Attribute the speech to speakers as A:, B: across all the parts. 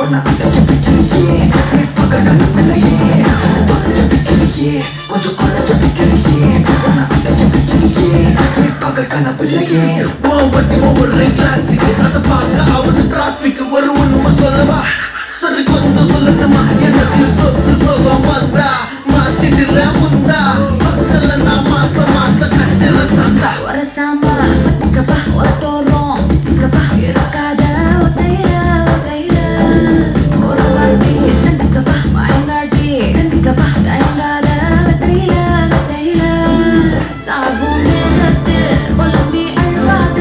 A: உன்னை அடைக்க பிடிக்கலையே பகல் கண்ணப்பிள்ளையே தொலைஞ்ச பிடிக்கலையே கொஞ்சம் குறைஞ்ச பிடிக்கலையே உன்னை அடைக்க பிடிக்கலையே பகல் கண்ணப்பிள்ளையே ஓவட்டி ஒவ்வொரு கிளாஸுக்கு அதை பார்க்க அவனு டிராஃபிக் ஒரு உண்மை சொல்லவா சரி கொஞ்சம் சொல்லணுமா எனக்கு சொத்து சொல்லம் வந்தா மாத்திடுற முந்தா மக்கள் நான் மாசம் மாசம் கட்டுற சந்தா
B: ஒரு சாம்பா கப்பா ஒரு தோறும் கப்பா இருக்காத உதையில ஒரு வாட்டி சந்திக்கப்பா மயங்காட்டி கண்டிக்கப்பா தயங்காத உதையில சாகும் நேரத்தில் புலம்பி அழுவாத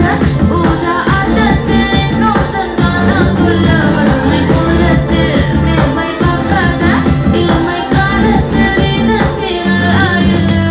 B: பூஜா ஆட்டத்தில் இன்னும் சந்தான கொல்ல வறுமை கோலத்தில் நேர்மை பார்க்காத இளமை காலத்தில் ரீசன் சீரல் ஆயில்ல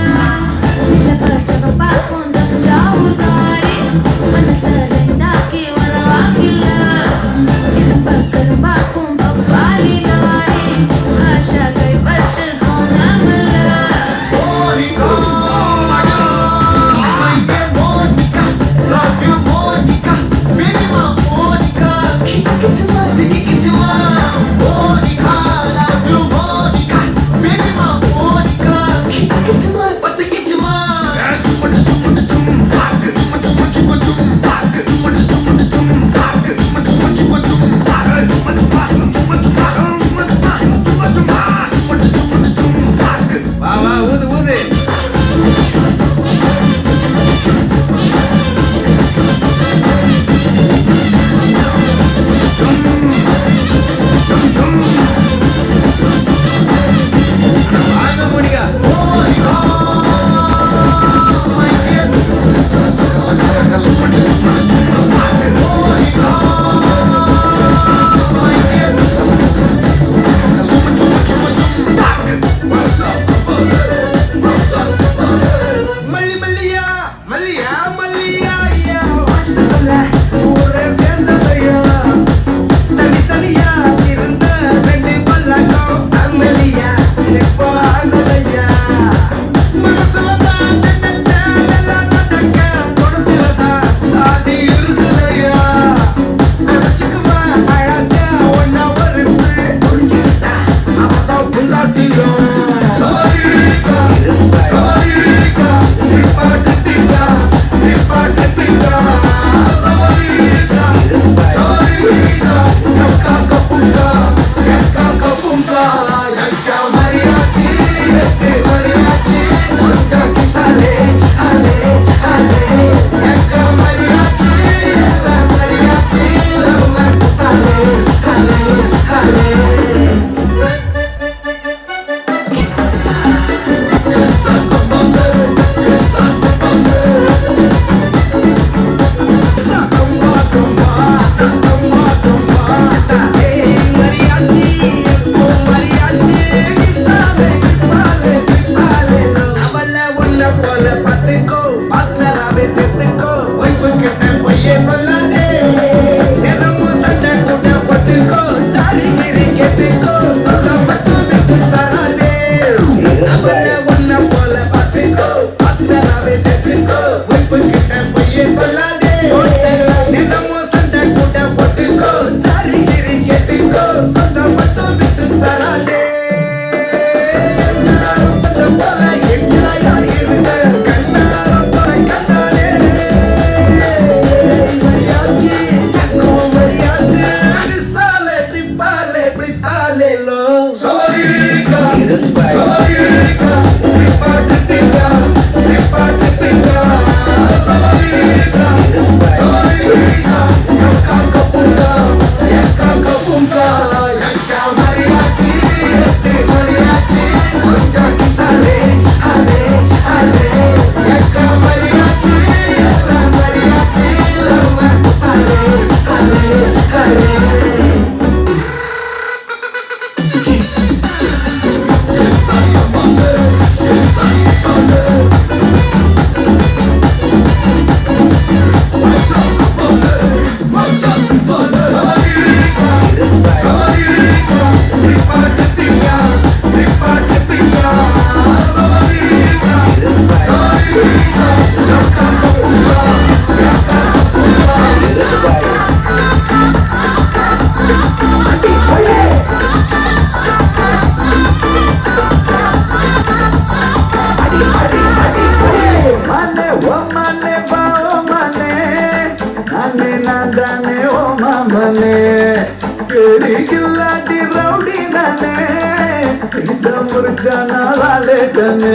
A: முறிச்சா நாளாலே கண்ணு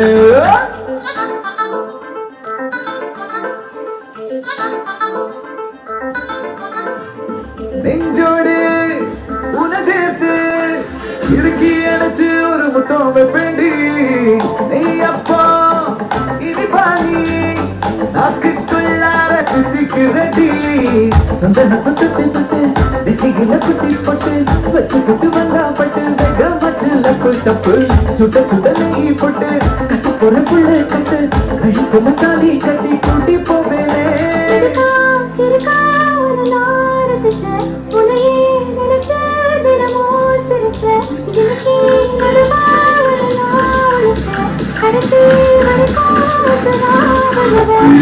A: நெஞ்சோடு உன சேர்த்து இறுக்கி அணைச்சு ஒரு முத்தம் வைப்பேண்டி நீ அப்பா இனி பாணி நாக்குக்குள்ளார குத்திக்கு ரெடி சந்தன தொட்டு தொட்டு நெத்தியில குட்டி போட்டு வச்சு குட்டு வந்தா பட்டு வெக மச்சில தப்பு சுட்ட சுட நெய் போட்டு கட்டு போற புள்ள கட்டு கழுத்துல தாலி கட்டி கூட்டி போவேனே
B: இருக்கா ஒரு நாள் ரசிச்சேன் உன்னையே நினைச்சேன் தினமும் சிரிச்சேன் ஜிமிக்கி நடுவா ஒரு நாள் ஒழிச்சேன் கடைசி வரைக்கும் நான் வருவேன்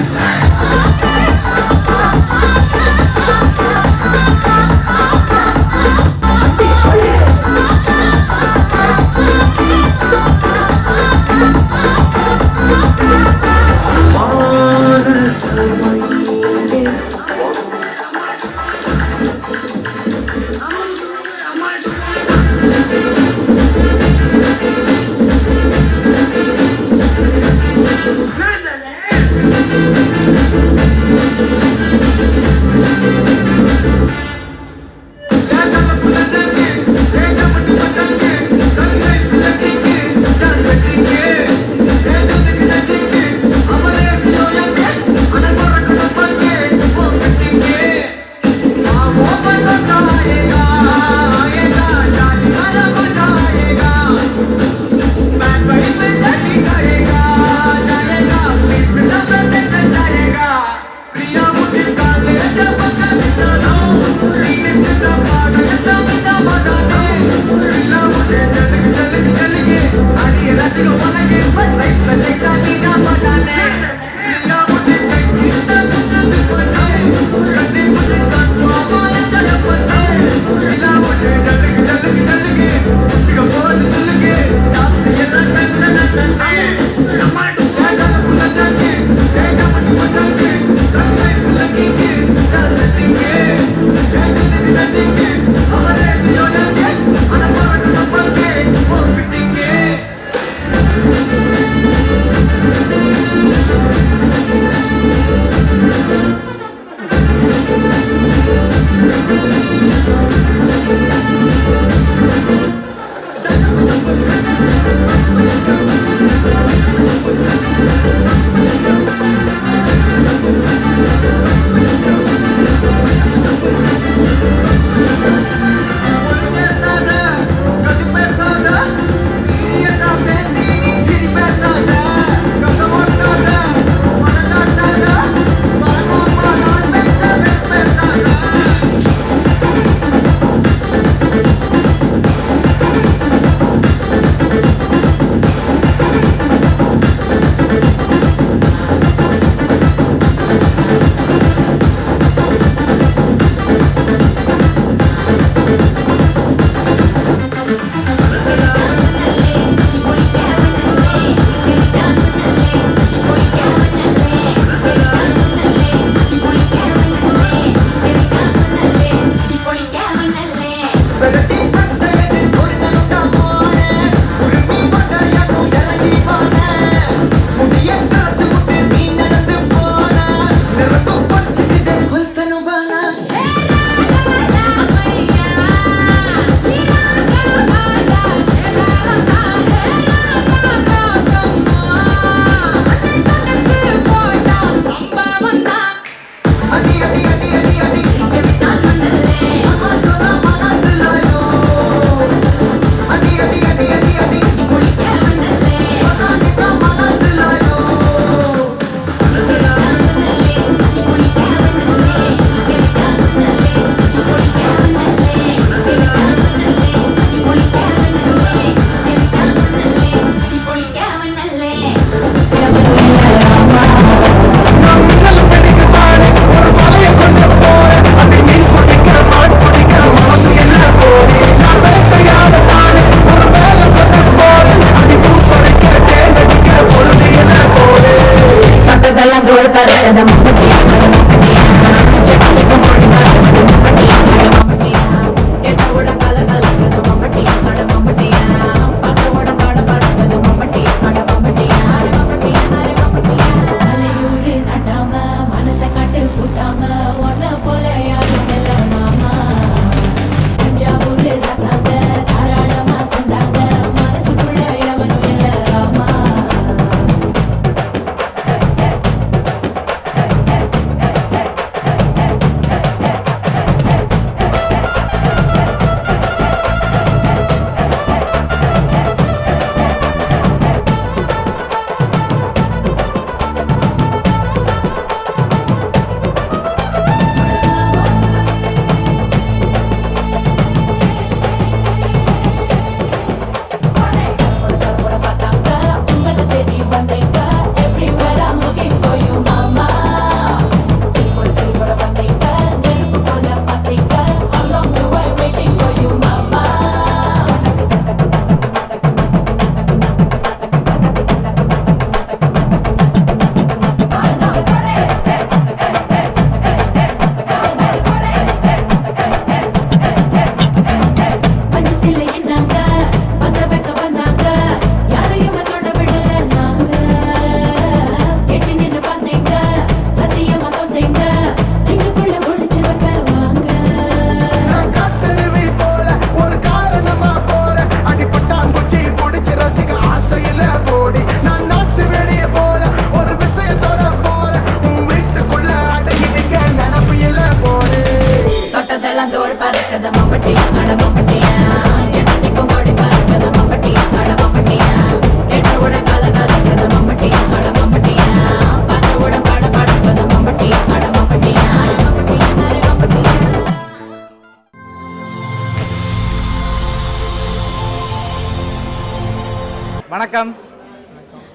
C: வணக்கம்.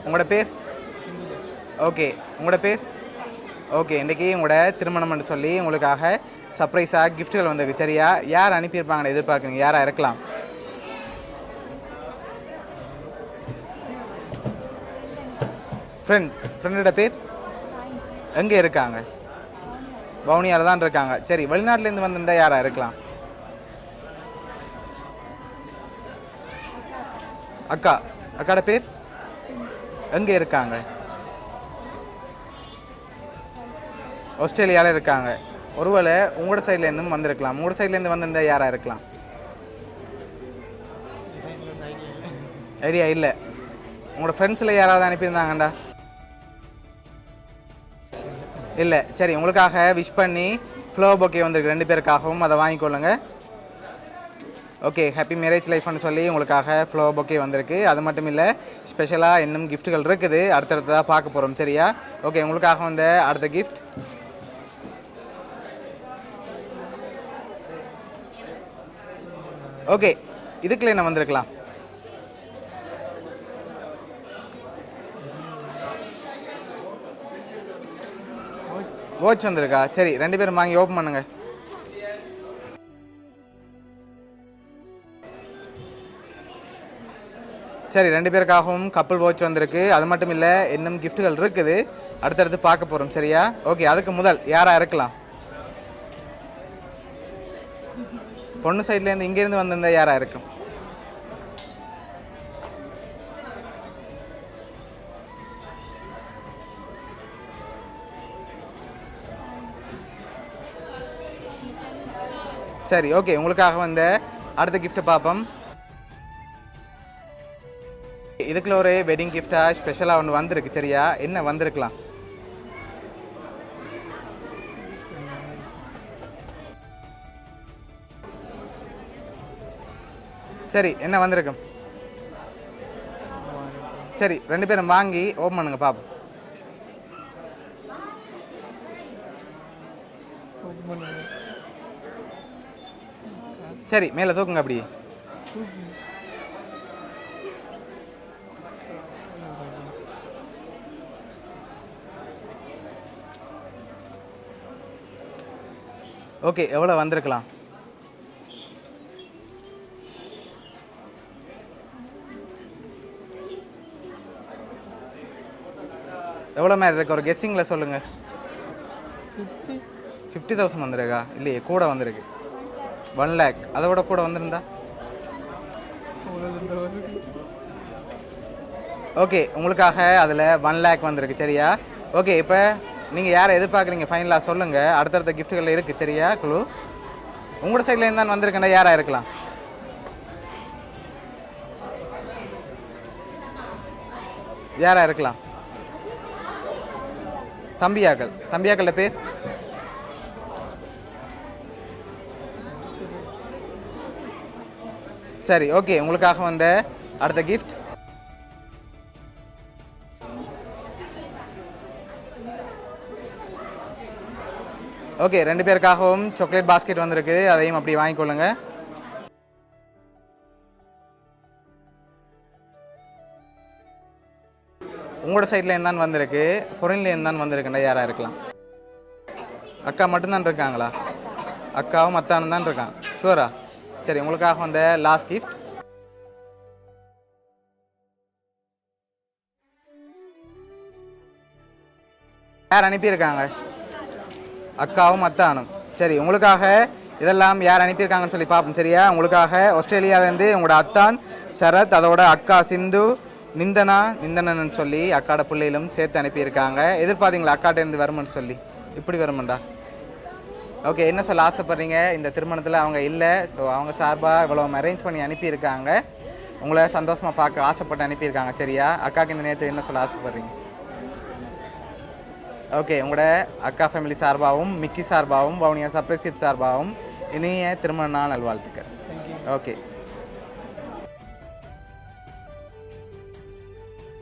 C: உங்களோட பேர்? ஓகே, உங்களோட பேர்? ஓகே, இன்றைக்கி உங்களோட திருமணம்னு சொல்லி உங்களுக்காக சர்ப்ரைஸாக கிஃப்ட்டுகள் வந்திருக்கு. சரியா? யார் அனுப்பியிருப்பாங்கன்னு எதிர்பார்க்குறீங்க? யாராக இருக்கலாம்? ஃப்ரெண்டோட பேர்? எங்கே இருக்காங்க? வவுனியாவில் தான் இருக்காங்க. சரி, வெளிநாட்டிலேருந்து வந்திருந்தால் யாராக இருக்கலாம்? அக்காட பேர்? எங்கே இருக்காங்க? ஆஸ்திரேலியாவில் இருக்காங்க. ஒருவேளை உங்களோட சைட்லேருந்தும் வந்திருக்கலாம். உங்களோட சைட்லேருந்து வந்திருந்தால் யாராக இருக்கலாம்? ஐடியா இல்லை. உங்களோட ஃப்ரெண்ட்ஸில் யாராவது அனுப்பியிருந்தாங்கண்டா? இல்லை. சரி, உங்களுக்காக விஷ் பண்ணி ஃப்ளவர் பொக்கே வந்திருக்கு 2 பேருக்காகவும். அதை வாங்கிக்கொள்ளுங்க. ஓகே, ஹாப்பி மேரேஜ் லைஃப்னு சொல்லி உங்களுக்காக ஃப்ளவர் பொக்கே வந்திருக்கு. அது மட்டும் இல்லை, ஸ்பெஷலாக இன்னும் கிஃப்ட்டுகள் இருக்குது. அடுத்தடுத்ததாக பார்க்க போகிறோம். சரியா? ஓகே, உங்களுக்காக வந்த அடுத்த கிஃப்ட். ஓகே, இதுக்குள்ள என்ன வந்திருக்கலாம்? வாட்ச் வந்திருக்கா? சரி, 2 பேரும் வாங்கி ஓப்பன் பண்ணுங்க. சரி, 2 பேருக்காகவும் கப்பல் வாட்ச் வந்திருக்கு. அது மட்டும் இல்லை, இன்னும் கிஃப்ட்டுகள் இருக்குது. அடுத்தடுத்து பார்க்க போகிறோம். சரியா? ஓகே, அதுக்கு முதல் யாராக இருக்கலாம்? பொண்ணு சைட்லேருந்து இங்கேருந்து வந்திருந்தால் யாராக இருக்கும்? சரி, ஓகே, உங்களுக்காக வந்த அடுத்த கிஃப்ட்டை பார்ப்போம். இதுக்குள்ள ஒரு வெட்டிங் கிஃப்டாக ஸ்பெஷலாக ஒன்று வந்திருக்கு. சரியா? என்ன வந்திருக்கலாம்? சரி, என்ன வந்திருக்கும்? சரி, 2 பேரும் வாங்கி ஓப்பன் பண்ணுங்க பார்ப்போம். சரி, மேலே தூக்குங்க. அப்படி ஓகே, எவ்வளோ வந்திருக்கலாம்? எவ்வளோ மாதிரி இருக்கு? ஒரு கெஸ்ஸிங்கில் சொல்லுங்கள். 50,000 வந்திருக்கா? இல்லையே, கூட வந்திருக்கு. 1 lakh. அதை விட கூட வந்திருந்தா? ஓகே, உங்களுக்காக அதில் 1 lakh வந்திருக்கு. சரியா? ஓகே, இப்போ நீங்கள் யாரை எதிர்பார்க்குறீங்க ஃபைனலாக சொல்லுங்கள். அடுத்தடுத்த கிஃப்ட்டுகள் இருக்குது. சரியா? குழு உங்களோட சைட்லேருந்து தான் வந்திருக்கேன்டா. யாராக இருக்கலாம்? யாராக இருக்கலாம்? தம்பியாக்கள பேர்? சரி, ஓகே, உங்களுக்காக வந்த அடுத்த கிஃப்ட். ஓகே, 2 பேருக்காகவும் சாக்லேட் பாஸ்கெட் வந்திருக்கு. அதையும் அப்படி வாங்கிக்கொள்ளுங்க. உங்களோட சைடில் இருந்தான் வந்திருக்கு. ஃபொரின்ல இருந்தான் வந்திருக்குண்டா. யாராக இருக்கலாம்? அக்கா மட்டும்தான் இருக்காங்களா? அக்காவும் அத்தானும் தான் இருக்கான். ஷூரா? சரி, உங்களுக்காக வந்த லாஸ்ட் கிஃப்ட். யார் அனுப்பியிருக்காங்க? அக்காவும் அத்தானும். சரி, உங்களுக்காக இதெல்லாம் யார் அனுப்பியிருக்காங்கன்னு சொல்லி பார்ப்போம். சரியா? உங்களுக்காக ஆஸ்திரேலியாவிலேருந்து உங்களோட அத்தான் சரத், அதோட அக்கா சிந்து, நிந்தனன்னு சொல்லி அக்காட பிள்ளைகளும் சேர்த்து அனுப்பியிருக்காங்க. எதிர்பார்த்தீங்களா அக்காட்டேருந்து வருமென்னு சொல்லி? இப்படி வருமெண்டா. ஓகே, என்ன சொல்ல ஆசைப்பட்றீங்க? இந்த திருமணத்தில் அவங்க இல்லை. ஸோ அவங்க சார்பாக இவ்வளோ அரேஞ்ச் பண்ணி அனுப்பியிருக்காங்க. உங்களை சந்தோஷமாக பார்க்க ஆசைப்பட்டு அனுப்பியிருக்காங்க. சரியா? அக்காவுக்கு இந்த நேரத்தில் என்ன சொல்ல ஆசைப்பட்றீங்க? ஓகே, உங்களோட அக்கா ஃபேமிலி சார்பாகவும் மிக்கி சார்பாகவும் வவுனியா சர்ப்ரைஸ் கிஃப்ட் சார்பாகவும் இனிய திருமண நாள் நல்வாழ்த்துக்கள். ஓகே.